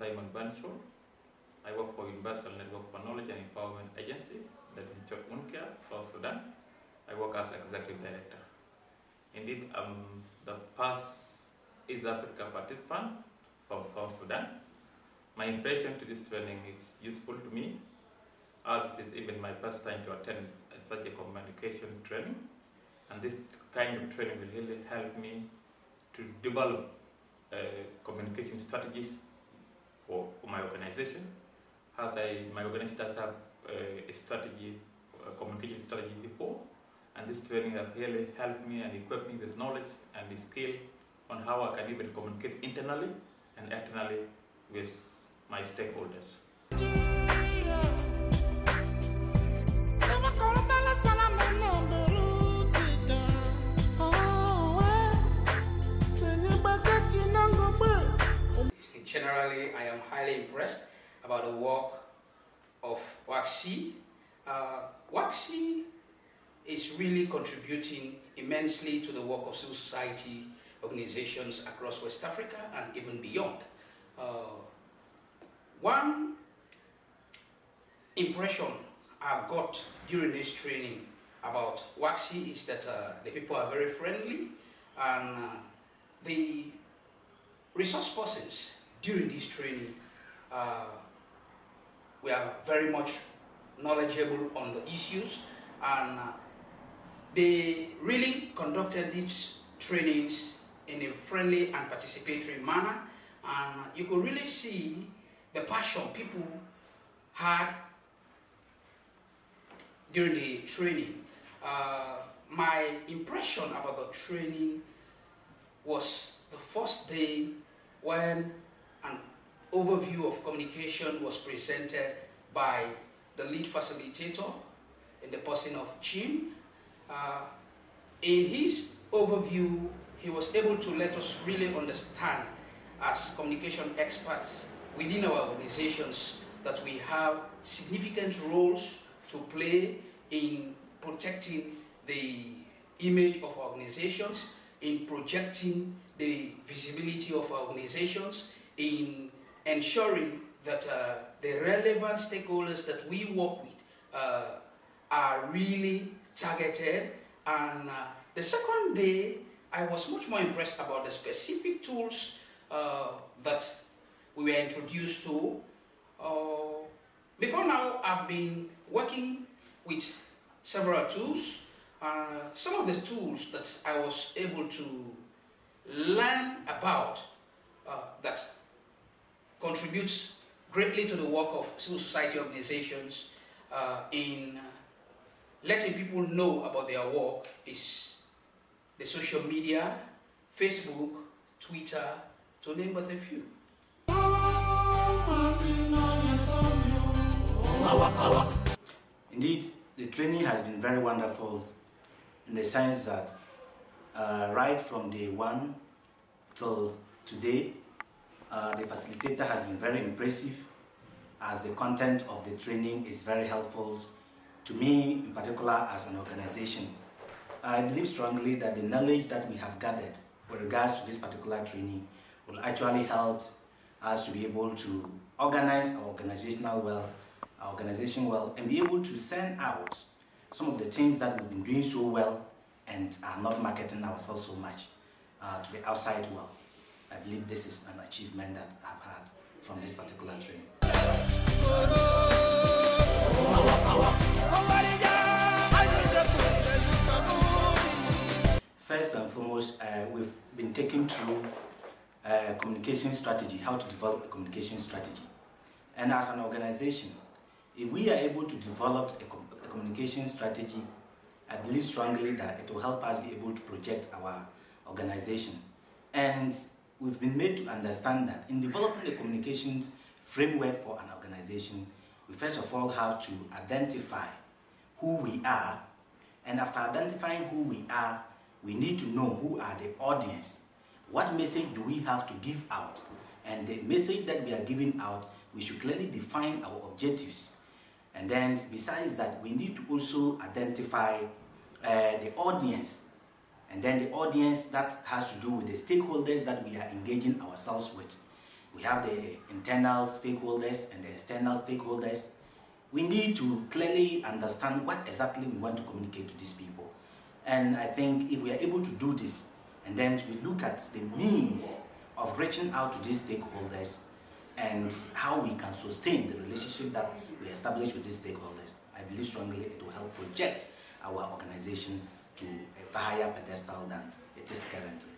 Simon Bancho. I work for Universal Network for Knowledge and Empowerment Agency, that is Chot Unkia, South Sudan. I work as Executive Director. Indeed, I'm the past East Africa participant from South Sudan. My impression to this training is useful to me, as it is even my first time to attend such a communication training. And this kind of training will really help me to develop communication strategies for my organization. As my organization does have a communication strategy before, and this training has really helped me and equipped me with knowledge and the skill on how I can even communicate internally and externally with my stakeholders. Generally, I am highly impressed about the work of WACC. WACC is really contributing immensely to the work of civil society organizations across West Africa and even beyond. One impression I've got during this training about WACC is that the people are very friendly, and the resource persons during this training we are very much knowledgeable on the issues, and they really conducted these trainings in a friendly and participatory manner, and you could really see the passion people had during the training. My impression about the training was the first day when an overview of communication was presented by the lead facilitator in the person of Jim. In his overview, he was able to let us really understand as communication experts within our organizations that we have significant roles to play in protecting the image of our organizations, in projecting the visibility of our organizations, in ensuring that the relevant stakeholders that we work with are really targeted. And the second day, I was much more impressed about the specific tools that we were introduced to. Before now, I've been working with several tools. Some of the tools that I was able to learn about that contributes greatly to the work of civil society organizations in letting people know about their work is the social media, Facebook, Twitter, to name but a few. Indeed, the training has been very wonderful in the sense that right from day one till today, the facilitator has been very impressive, as the content of the training is very helpful to me in particular as an organization. I believe strongly that the knowledge that we have gathered with regards to this particular training will actually help us to be able to organize our organization well, and be able to send out some of the things that we've been doing so well and are not marketing ourselves so much to the outside world. I believe this is an achievement that I've had from this particular training. First and foremost, we've been taken through communication strategy, how to develop a communication strategy. And as an organization, if we are able to develop a communication strategy, I believe strongly that it will help us be able to project our organization. And we've been made to understand that in developing a communications framework for an organization, we first of all have to identify who we are. And after identifying who we are, we need to know who are the audience. What message do we have to give out? And the message that we are giving out, we should clearly define our objectives. And then besides that, we need to also identify the audience. And then the audience that has to do with the stakeholders that we are engaging ourselves with. We have the internal stakeholders and the external stakeholders. We need to clearly understand what exactly we want to communicate to these people. And I think if we are able to do this, and then we look at the means of reaching out to these stakeholders and how we can sustain the relationship that we establish with these stakeholders, I believe strongly it will help project our organization to a higher pedestal than it is currently.